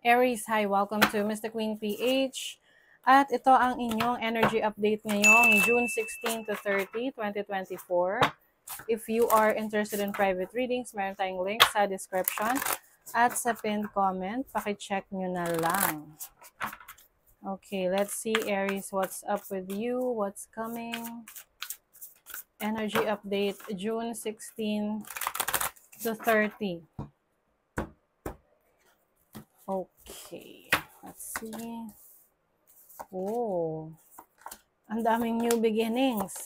Aries, hi! Welcome to Mr. Queen PH. At ito ang inyong energy update ngayong June 16 to 30, 2024. If you are interested in private readings, meron tayong link sa description at sa pinned comment. Pakicheck nyo na lang. Okay, let's see, Aries, what's up with you? What's coming? Energy update, June 16 to 30. Okay, let's see. Oh, ang daming new beginnings.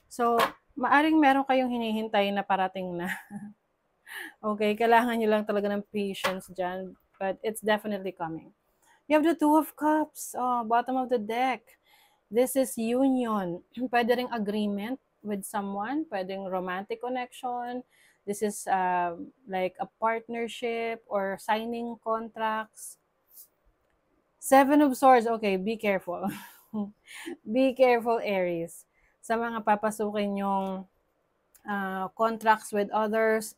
So, maaring meron kayong hinihintay na parating na. Okay, kailangan nyo lang talaga ng patience dyan. But it's definitely coming. You have the Two of Cups. Oh, bottom of the deck. This is union. Pwede ring agreement with someone. Pwedeng romantic connection. This is like a partnership or signing contracts. Seven of Swords. Okay, be careful. Be careful, Aries. Sa mga papasukin yung contracts with others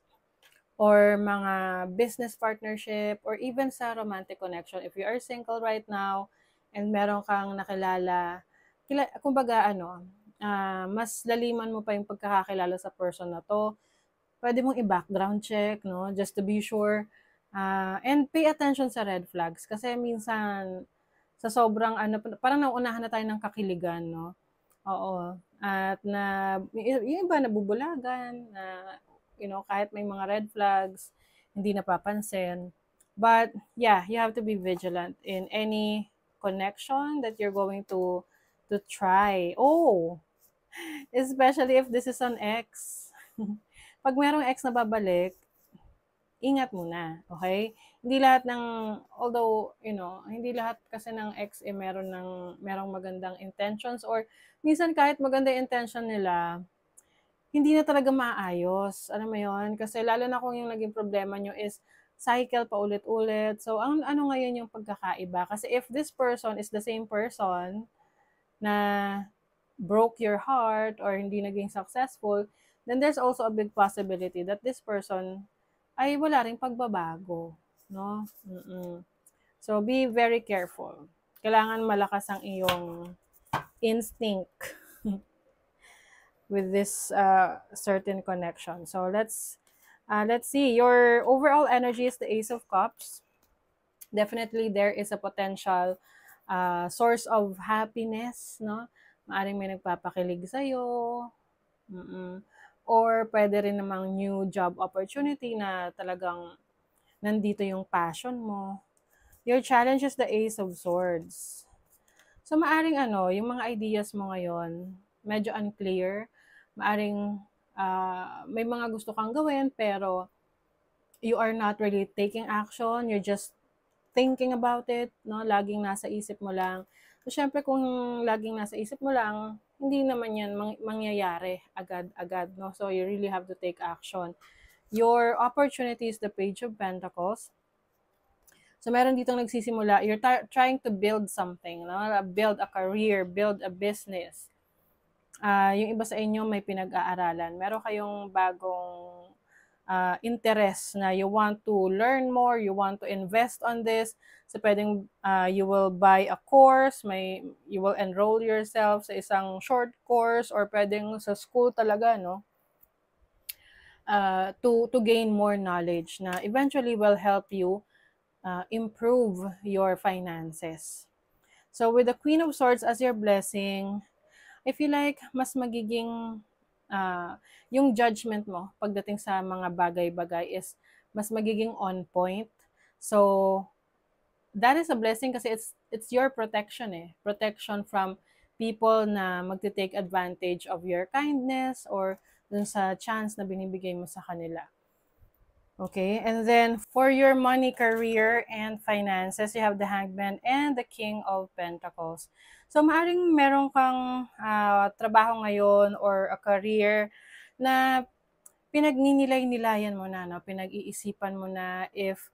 or mga business partnership or even sa romantic connection. If you are single right now and meron kang nakilala, kumbaga mas laliman mo pa yung pagkakakilala sa person na to. Pwede mong i-background check, no? Just to be sure. And pay attention sa red flags kasi minsan sa sobrang parang nauunahan na tayo ng kakiligan, no? Oo. At yung iba nabubulagan, kahit may mga red flags, hindi napapansin. But yeah, you have to be vigilant in any connection that you're going to try. Oh, especially if this is an ex. Pag merong ex na babalik, ingat muna, okay? Hindi lahat ng, although, hindi lahat kasi ng ex merong magandang intentions or minsan kahit maganda intention nila, hindi na talaga maayos. Alam mo yon? Kasi lalo na kung yung naging problema nyo is cycle pa ulit-ulit. So, ano ngayon yung pagkakaiba? Kasi if this person is the same person na broke your heart or hindi naging successful, then there's also a big possibility that this person ay wala ring pagbabago, no? So be very careful. Kailangan malakas ang iyong instinct with this certain connection. So let's see. Your overall energy is the Ace of Cups. Definitely there is a potential source of happiness, no? Maaring may nagpapakilig sa'yo. Or pwede rin namang new job opportunity na talagang nandito yung passion mo. Your challenge is the Ace of Swords. So maaring yung mga ideas mo ngayon, medyo unclear. Maaring may mga gusto kang gawin pero you are not really taking action. You're just thinking about it, no? Laging nasa isip mo lang. So, syempre kung laging nasa isip mo lang, hindi naman yan mangyayari agad-agad, no? So, you really have to take action. Your opportunity is the Page of Pentacles. So, meron ditong nagsisimula. You're trying to build something, no? Build a career, build a business. Yung iba sa inyo may pinag-aaralan. Meron kayong bagong interest na you want to learn more, you want to invest on this. So, pwedeng you will buy a course, you will enroll yourself sa isang short course or pwedeng sa school talaga, no? To gain more knowledge na eventually will help you improve your finances. So, with the Queen of Swords as your blessing, I feel like mas magiging yung judgment mo pagdating sa mga bagay-bagay is mas magiging on point. So, that is a blessing kasi it's your protection Protection from people na magte-take advantage of your kindness or dun sa chance na binibigay mo sa kanila. Okay, and then for your money, career, and finances, you have the Hangman and the King of Pentacles. So, maaring meron kang trabaho ngayon or a career na pinagninilay-nilayan mo na, no? Pinag-iisipan mo na if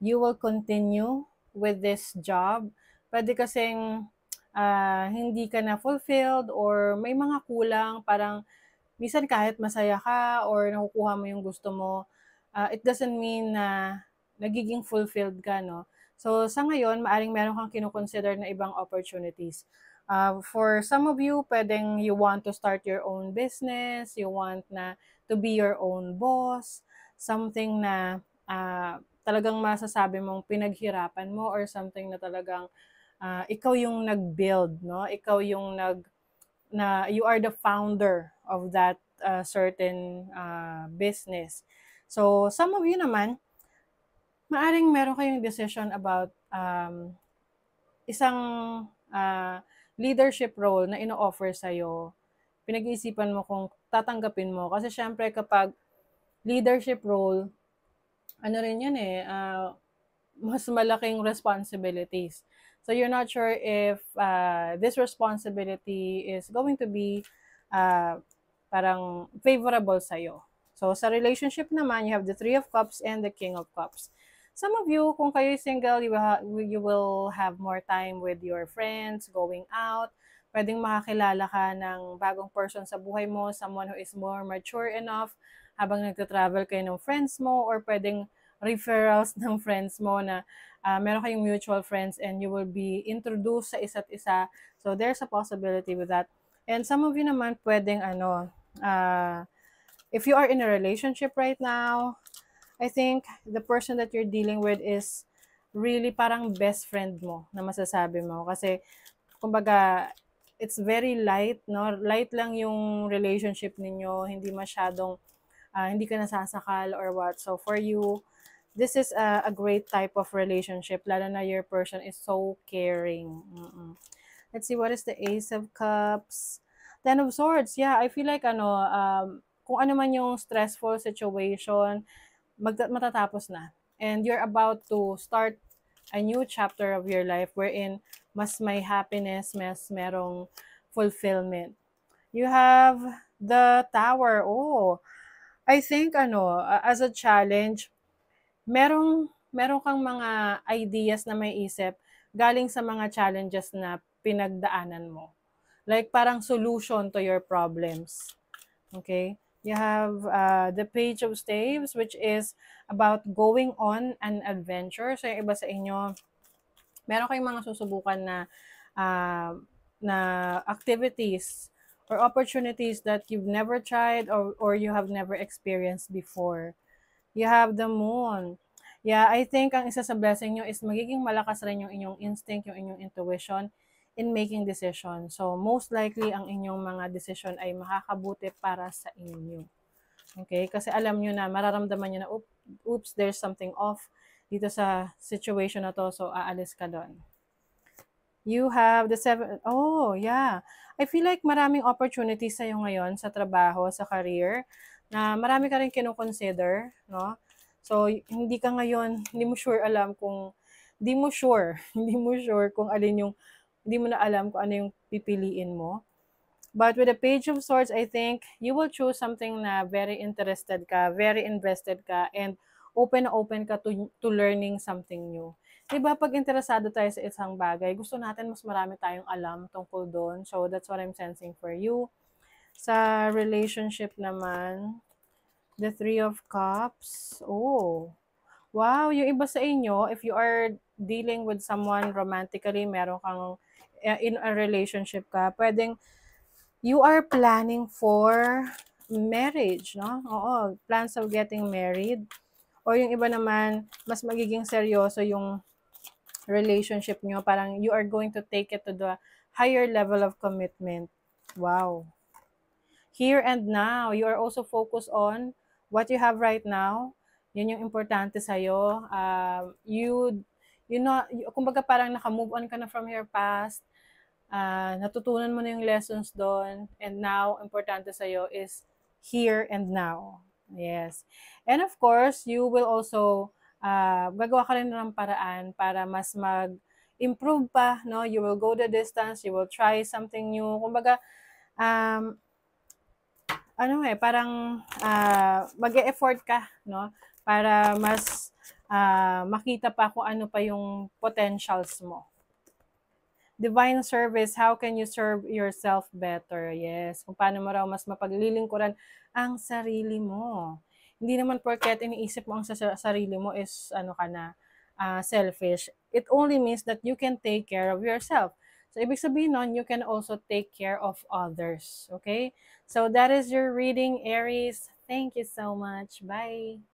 you will continue with this job. Pwede kasing hindi ka na fulfilled or may mga kulang, parang minsan kahit masaya ka or nakukuha mo yung gusto mo, it doesn't mean na nagiging fulfilled ka, no? So, sa ngayon, maaring meron kang kinukonsider na ibang opportunities. For some of you, pwedeng you want to start your own business, you want na to be your own boss, something na talagang masasabi mong pinaghirapan mo or something na talagang ikaw yung nag-build, no? Ikaw yung you are the founder of that certain business. So, some of you naman, maaring meron kayong decision about isang leadership role na ino-offer sa'yo. Pinag-iisipan mo kung tatanggapin mo. Kasi syempre kapag leadership role, ano rin yun mas malaking responsibilities. So you're not sure if this responsibility is going to be parang favorable sa'yo. So sa relationship naman, you have the Three of Cups and the King of Cups. Some of you, kung kayo single, you will have more time with your friends, going out. Pwedeng makakilala ka ng bagong person sa buhay mo, someone who is more mature enough habang nagta-travel kayo ng friends mo, or pwedeng referrals ng friends mo na meron kayong mutual friends and you will be introduced sa isa't isa. So there's a possibility with that. And some of you naman pwedeng if you are in a relationship right now, I think the person that you're dealing with is really parang best friend mo na masasabi mo. Kasi, kumbaga, it's very light, no? Light lang yung relationship ninyo, hindi masyadong, hindi ka nasasakal or what. So, for you, this is a great type of relationship, lalo na your person is so caring. Let's see, what is the Ace of Cups? Ten of Swords, yeah, I feel like, kung ano man yung stressful situation, matatapos na. And you're about to start a new chapter of your life wherein mas may happiness, mas merong fulfillment. You have the Tower. Oh, I think as a challenge, meron kang mga ideas na may isip galing sa mga challenges na pinagdaanan mo. Like parang solution to your problems. Okay? You have the Page of Staves, which is about going on an adventure. So yung iba sa inyo, meron kayong mga susubukan na activities or opportunities that you've never tried or you have never experienced before. You have the Moon. Yeah, I think ang isa sa blessing nyo is magiging malakas rin yung inyong instinct, yung inyong intuition in making decisions. So, most likely, ang inyong mga decision ay makakabuti para sa inyo. Okay? Kasi alam nyo na, mararamdaman nyo na, oops, there's something off dito sa situation na to, so aalis ka doon. You have the oh, yeah. I feel like maraming opportunities sa'yo ngayon sa trabaho, sa career, na marami ka rin kinukonsider, no? So, hindi ka ngayon, hindi mo sure kung alin yung, hindi mo na alam kung ano yung pipiliin mo. But with the Page of Swords, I think you will choose something na very interested ka, very invested ka, and open ka to learning something new. Diba, pag interesado tayo sa isang bagay, gusto natin mas marami tayong alam tungkol doon. So, that's what I'm sensing for you. Sa relationship naman, the Three of Cups. Oh, wow, yung iba sa inyo, if you are dealing with someone romantically, meron kang in a relationship ka, pwedeng you are planning for marriage, no? Oo, plans of getting married. O yung iba naman, mas magiging seryoso yung relationship nyo. Parang you are going to take it to the higher level of commitment. Wow. Here and now, you are also focused on what you have right now. Yun yung importante sa'yo. Kumbaga parang naka-move on ka na from your past. Natutunan mo na yung lessons doon. And now, importante sa'yo is here and now. Yes. And of course, you will also, gagawa ka rin ng paraan para mas mag-improve pa, no? You will go the distance, you will try something new. Kumbaga, parang mag-e-effort ka, no? Para mas makita pa kung ano pa yung potentials mo. Divine service, how can you serve yourself better? Yes, kung paano mo raw mas mapaglilingkuran ang sarili mo. Hindi naman porket iniisip mo ang sarili mo is ano ka na, selfish. It only means that you can take care of yourself. So, ibig sabihin nun, you can also take care of others. Okay? So, that is your reading, Aries. Thank you so much. Bye!